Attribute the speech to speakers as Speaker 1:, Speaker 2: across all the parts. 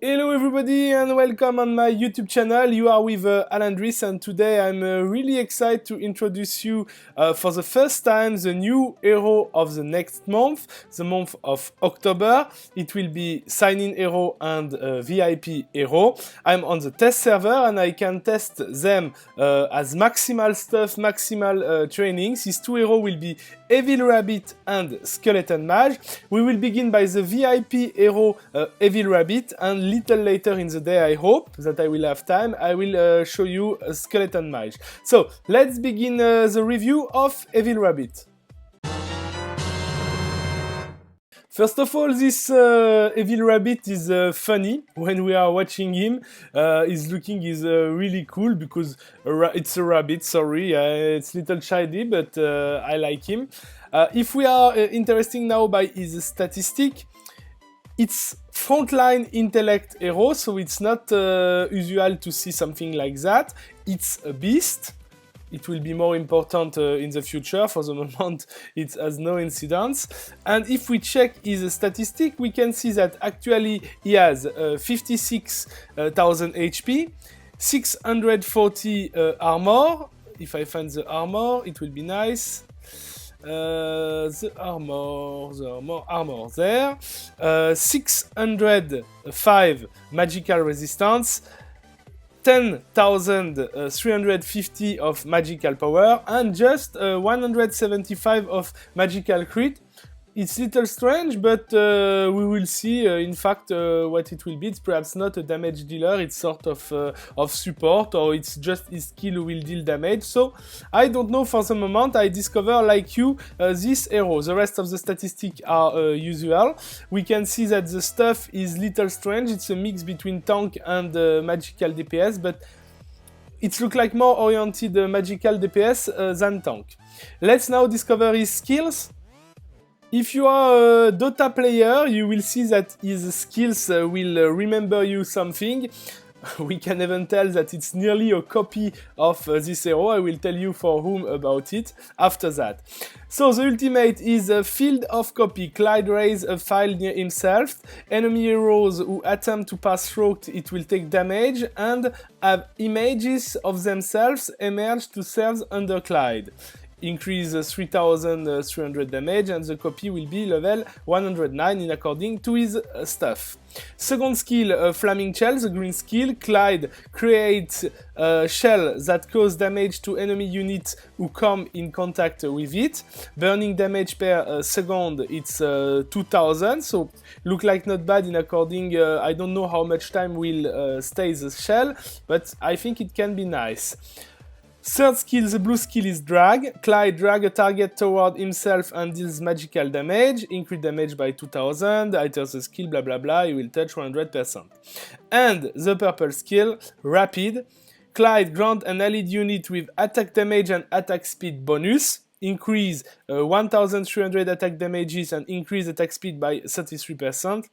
Speaker 1: Hello everybody and welcome on my YouTube channel. You are with Alandris, and today I'm really excited to introduce you for the first time the new hero of the next month, the month of October. It will be sign-in hero and VIP hero. I'm on the test server and I can test them as maximal stuff, maximal trainings. These two heroes will be Evil Rabbit and Skeleton Mage. We will begin by the VIP hero Evil Rabbit, and little later in the day, I hope that I will have time, I will show you a Skeleton Mage. So let's begin the review of Evil Rabbit. First of all, this Evil Rabbit is funny when we are watching him. His looking is really cool because it's a rabbit, sorry. It's a little childy, but I like him. If we are interested now by his statistic, it's frontline intellect hero, so it's not usual to see something like that. It's a beast. It will be more important in the future. For the moment, it has no incidence. And if we check his statistic, we can see that actually he has 56,000 HP, 640 armor. If I find the armor, it will be nice. The armor there. 605 magical resistance. 10,350 of magical power and just 175 of magical crit. It's a little strange, but we will see in fact what it will be. It's perhaps not a damage dealer, it's sort of support, or it's just his skill who will deal damage. So I don't know for the moment. I discover, like you, this hero. The rest of the statistics are usual. We can see that the stuff is little strange. It's a mix between tank and magical DPS, but it looks like more oriented magical DPS than tank. Let's now discover his skills. If you are a Dota player, you will see that his skills will remember you something. We can even tell that it's nearly a copy of this hero. I will tell you for whom about it after that. So the ultimate is a field of copy. Clyde raises a file near himself. Enemy heroes who attempt to pass through it will take damage and have images of themselves emerge to serve under Clyde. Increase 3,300 damage, and the copy will be level 109 in according to his stuff. Second skill, Flaming Shell, the green skill. Clyde creates a shell that cause damage to enemy units who come in contact with it. Burning damage per second, it's 2,000, so look like not bad in according, I don't know how much time will stay the shell, but I think it can be nice. Third skill, the blue skill, is drag. Clyde drag a target toward himself and deals magical damage. Increase damage by 2000. Alters the skill, blah blah blah. He will touch 100%. And the purple skill, rapid. Clyde grant an allied unit with attack damage and attack speed bonus. Increase 1300 attack damages and increase attack speed by 33%.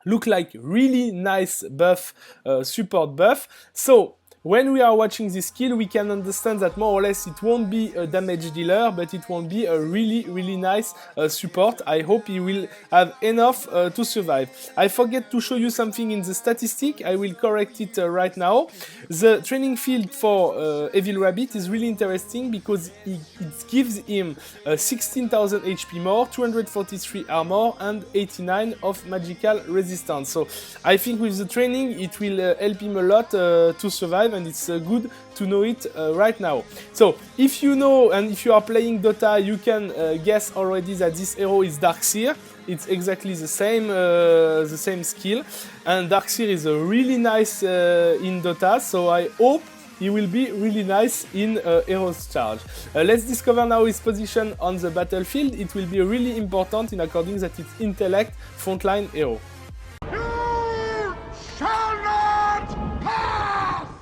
Speaker 1: Look like really nice buff, support buff. So when we are watching this skill, we can understand that more or less it won't be a damage dealer, but it won't be a really nice support. I hope he will have enough to survive. I forget to show you something in the statistic. I will correct it right now. The training field for Evil Rabbit is really interesting because it gives him 16,000 HP more, 243 armor, and 89 of magical resistance. So I think with the training it will help him a lot to survive, and it's good to know it right now. So if you know, and if you are playing Dota, you can guess already that this hero is Darkseer. It's exactly the same skill, and Darkseer is really nice in Dota, so I hope he will be really nice in Hero's Charge. Let's discover now his position on the battlefield. It will be really important in according that it's intellect frontline hero.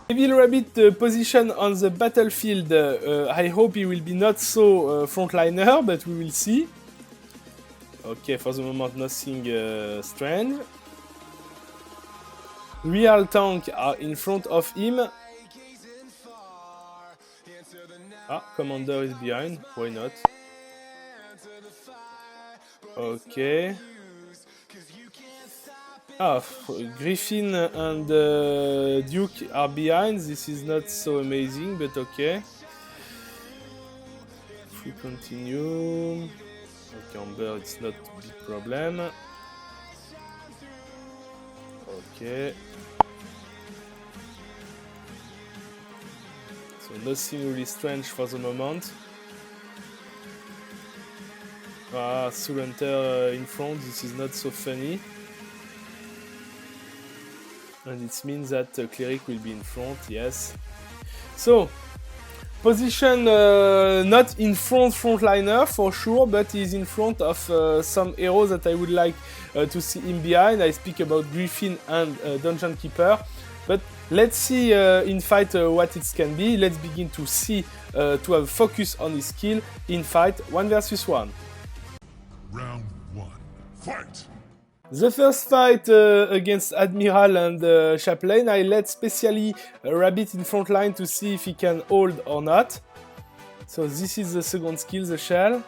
Speaker 1: Evil Rabbit position on the battlefield, I hope he will be not so frontliner, but we will see. Okay, for the moment nothing strange. Real tank are in front of him. Ah, commander is behind, why not? Okay. Griffin and Duke are behind. This is not so amazing, but okay. If we continue, okay, Amber, it's not a big problem. Okay. So nothing really strange for the moment. Surrender in front, this is not so funny. And it means that Cleric will be in front, yes. So, position not in frontliner for sure, but he's in front of some heroes that I would like to see him behind. I speak about Griffin and Dungeon Keeper. But let's see in fight what it can be. Let's begin to see, to have focus on his skill in fight 1 versus 1.
Speaker 2: Round 1, fight!
Speaker 1: The first fight against Admiral and Chaplain, I let specially Rabbit in front line to see if he can hold or not. So this is the second skill, the shell.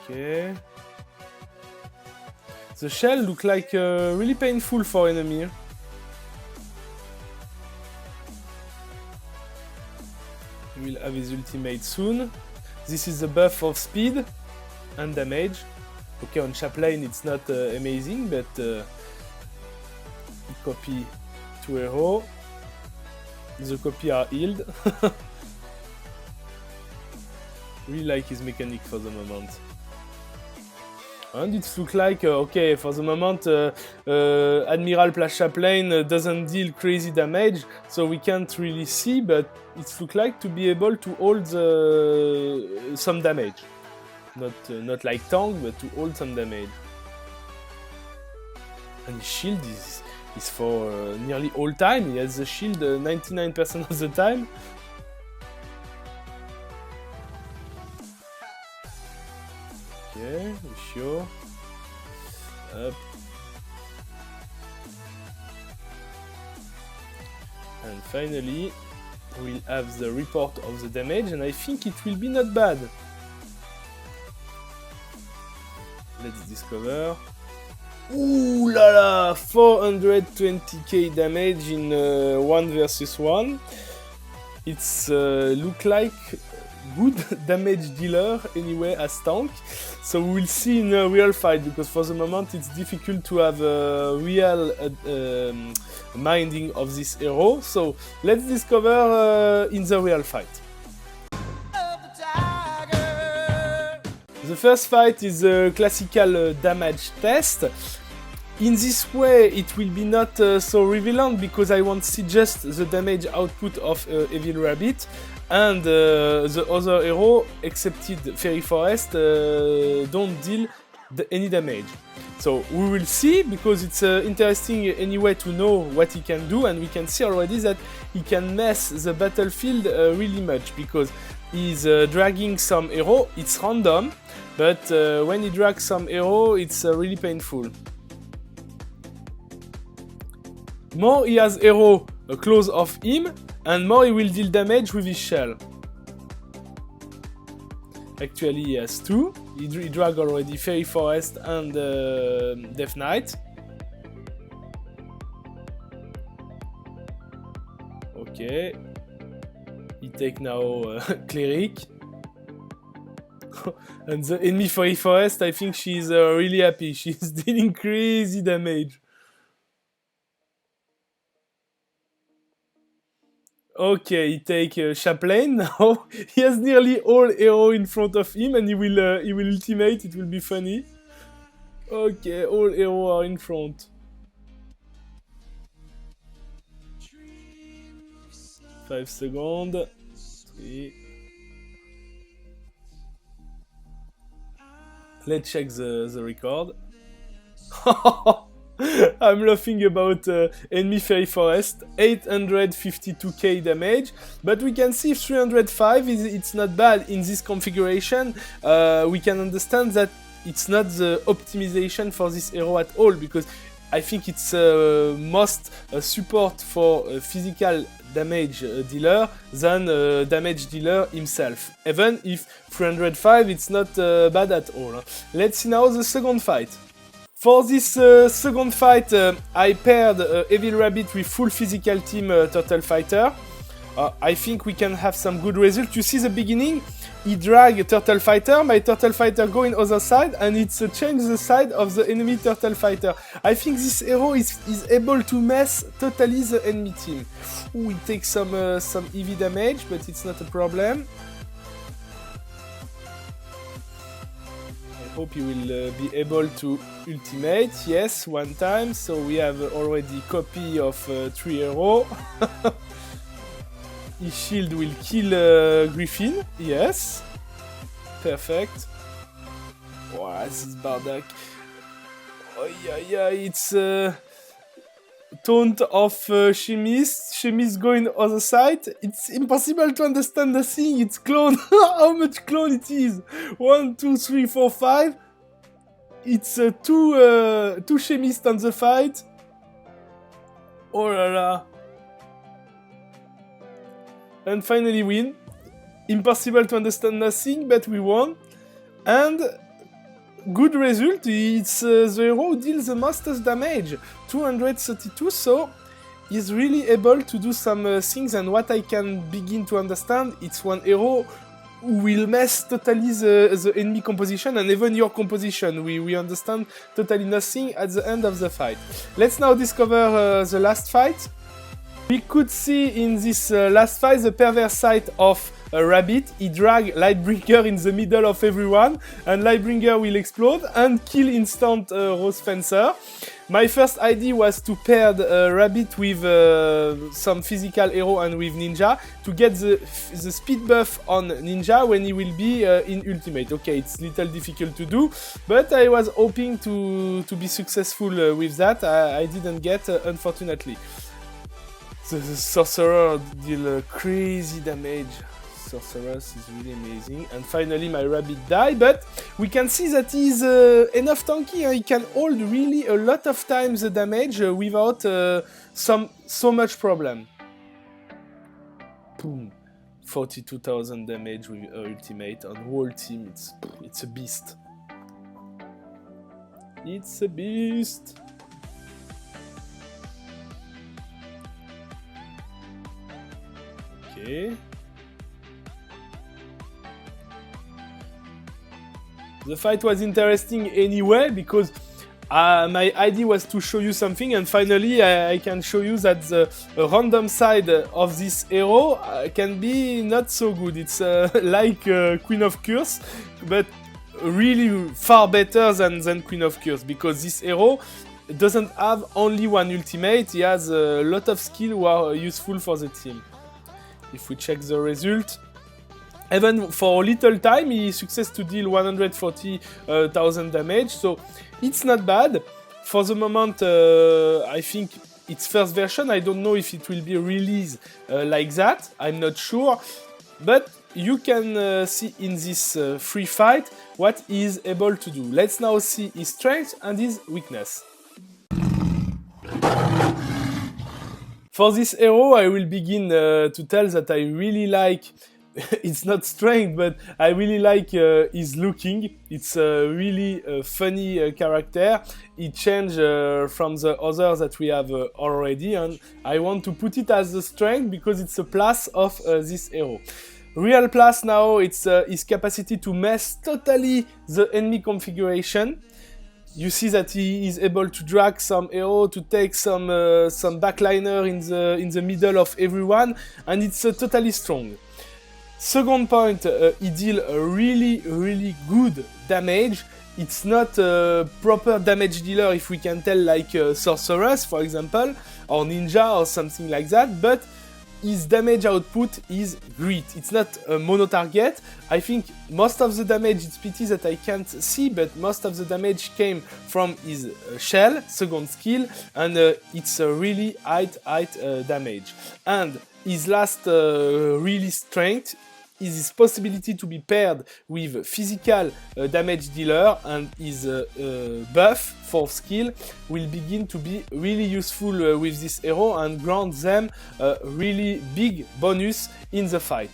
Speaker 1: Okay. The shell look like really painful for enemy. He will have his ultimate soon. This is the buff of speed and damage. Okay, on Chaplain it's not amazing, but copy 2 hero. The copy are healed. Really like his mechanic for the moment. And it looks like, okay, for the moment, Admiral plus Chaplain doesn't deal crazy damage, so we can't really see, but it looks like to be able to hold some damage. Not like tank, but to hold some damage. And his shield is for nearly all time. He has the shield 99% of the time. Okay, sure. Up. And finally, we'll have the report of the damage, and I think it will be not bad. Let's discover. Ooh la la! 420k damage in 1 versus 1. It's look like good damage dealer anyway as tank, so we'll see in a real fight, because for the moment it's difficult to have a real minding of this hero, so let's discover in the real fight. The first fight is a classical damage test. In this way it will be not so relevant, because I want to see just the damage output of Evil Rabbit, and the other hero, excepted Fairy Forest, don't deal any damage. So we will see, because it's interesting anyway to know what he can do, and we can see already that he can mess the battlefield really much, because he's dragging some hero. It's random, but when he drags some hero, it's really painful. More he has hero close of him, and more he will deal damage with his shell. Actually he has 2. He drag already Fairy Forest and Death Knight. Okay. He take now Cleric. And the enemy Fairy Forest, I think she's really happy. She's dealing crazy damage. Okay, he take Chaplain now. He has nearly all hero in front of him, and he will ultimate. It will be funny. Okay, all hero are in front. 5 seconds. 3. Let's check the record. I'm laughing about enemy Fairy Forest, 852k damage, but we can see 305 it's not bad in this configuration. We can understand that it's not the optimization for this hero at all, because I think it's most support for physical damage dealer than damage dealer himself. Even if 305 it's not bad at all. Let's see now the second fight. For this second fight, I paired Evil Rabbit with full physical team Turtle Fighter. I think we can have some good results. You see the beginning, he drag Turtle Fighter, my Turtle Fighter go in other side, and it's change the side of the enemy Turtle Fighter. I think this hero is able to mess totally the enemy team. Ooh, he takes some EV damage, but it's not a problem. I hope he will be able to ultimate. Yes, one time. So we have already copy of 3 heroes. His shield will kill Griffin. Yes. Perfect. Wow, this is Bardock. Oh yeah, it's taunt of Chemist. Chemist going other side. It's impossible to understand the thing. It's clone. How much clone it is? 1, 2, 3, 4, 5. It's two Chemists on the fight. Oh la la. And finally win. Impossible to understand nothing, but we won. And good result, it's the hero who deals the most damage, 232, so he's really able to do some things, and what I can begin to understand, it's one hero who will mess totally the enemy composition and even your composition. We understand totally nothing at the end of the fight. Let's now discover the last fight. We could see in this last fight the perverse side of a rabbit. He drag Lightbringer in the middle of everyone, and Lightbringer will explode and kill instant Rose Fencer. My first idea was to pair the rabbit with some physical hero and with Ninja to get the speed buff on Ninja when he will be in ultimate. Okay, it's a little difficult to do, but I was hoping to be successful with that. I didn't get, unfortunately. The sorcerer deal crazy damage. Sorceress is really amazing. And finally my rabbit died, but we can see that he's enough tanky and he can hold really a lot of times the damage without so much problem. Boom. 42,000 damage with ultimate on whole team. It's a beast. It's a beast. Okay. The fight was interesting anyway because my idea was to show you something, and finally I can show you that the random side of this hero can be not so good. It's like Queen of Curse, but really far better than Queen of Curse, because this hero doesn't have only one ultimate, he has a lot of skills who are useful for the team. If we check the result, even for a little time, he success to deal 140,000 damage, so it's not bad. For the moment, I think its first version, I don't know if it will be released like that, I'm not sure. But you can see in this free fight what he is able to do. Let's now see his strength and his weakness. For this hero, I will begin to tell that I really like, it's not strength, but I really like his looking. It's a really funny character. It changed from the others that we have already, and I want to put it as a strength because it's a plus of this hero. Real plus now, it's his capacity to mess totally the enemy configuration. You see that he is able to drag some hero to take some backliner in the middle of everyone, and it's totally strong. Second point, he deals a really good damage. It's not a proper damage dealer, if we can tell, like Sorceress, for example, or Ninja or something like that, but his damage output is great. It's not a mono-target. I think most of the damage, it's pity that I can't see, but most of the damage came from his shell, second skill, and it's a really high damage. And his last really strength, is his possibility to be paired with physical damage dealer, and his buff for skill will begin to be really useful with this hero and grant them a really big bonus in the fight.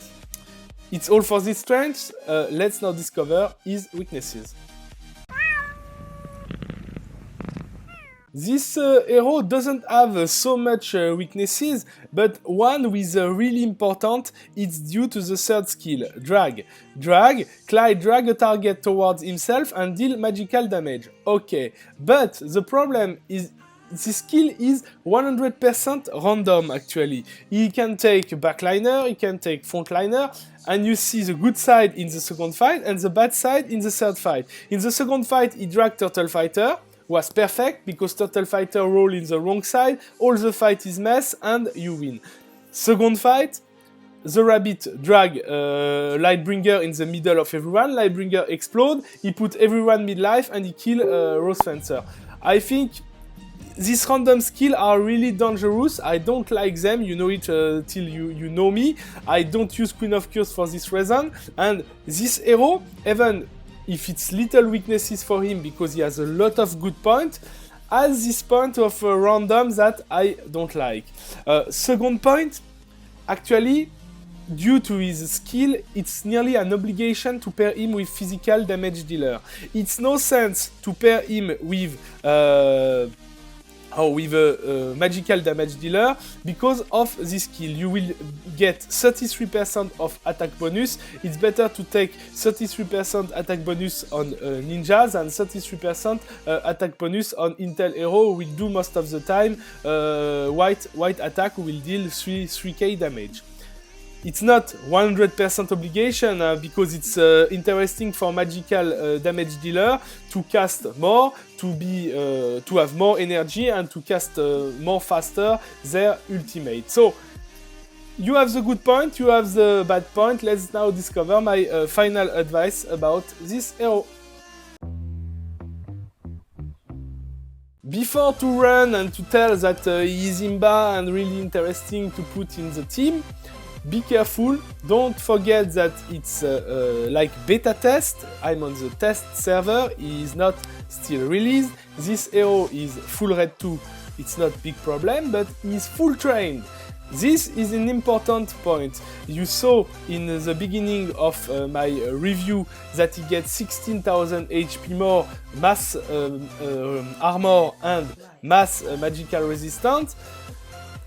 Speaker 1: It's all for this strength. Let's now discover his weaknesses. This hero doesn't have so much weaknesses, but one with really important, it's due to the third skill, drag. Clyde drag a target towards himself and deal magical damage. Okay, but the problem is this skill is 100% random actually. He can take backliner, he can take frontliner, and you see the good side in the second fight and the bad side in the third fight. In the second fight, he dragged Turtle Fighter, was perfect because Turtle Fighter roll in the wrong side, all the fight is mess and you win. Second fight, the rabbit drag Lightbringer in the middle of everyone, Lightbringer explode, he put everyone mid-life and he kill Rose Fencer. I think these random skills are really dangerous. I don't like them, you know it till you know me. I don't use Queen of Curse for this reason, and this hero, even if it's little weaknesses for him because he has a lot of good points, has this point of random that I don't like. Second point, actually, due to his skill, it's nearly an obligation to pair him with physical damage dealer. It's no sense to pair him with a magical damage dealer because of this skill. You will get 33% of attack bonus. It's better to take 33% attack bonus on ninjas and 33% attack bonus on intel hero who will do most of the time white attack, who will deal 3k damage. It's not 100% obligation because it's interesting for magical damage dealer to cast more, to have more energy and to cast more faster their ultimate. So you have the good point, you have the bad point. Let's now discover my final advice about this hero. Before to run and to tell that he is imba and really interesting to put in the team, be careful, don't forget that it's like beta test. I'm on the test server, he is not still released. This hero is full red 2, it's not big problem, but he's full trained. This is an important point. You saw in the beginning of my review that he gets 16,000 HP more, mass armor and mass magical resistance.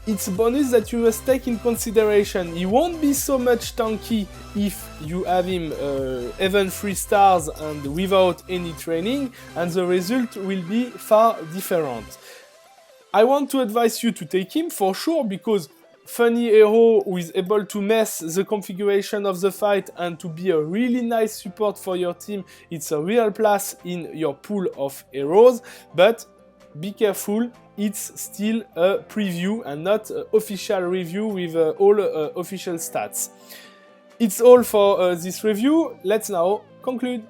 Speaker 1: It's a bonus that you must take in consideration. He won't be so much tanky if you have him even 3 stars and without any training, and the result will be far different. I want to advise you to take him for sure, because funny hero who is able to mess the configuration of the fight and to be a really nice support for your team, it's a real plus in your pool of heroes, but be careful, it's still a preview and not an official review with all official stats. It's all for this review. Let's now conclude.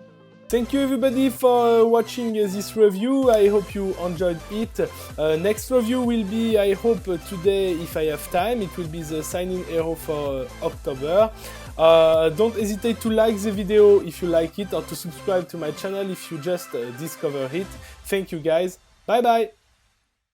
Speaker 1: Thank you everybody for watching this review. I hope you enjoyed it. Next review will be, I hope today, if I have time, it will be the signing hero for October. Don't hesitate to like the video if you like it, or to subscribe to my channel if you just discover it. Thank you guys. Bye bye.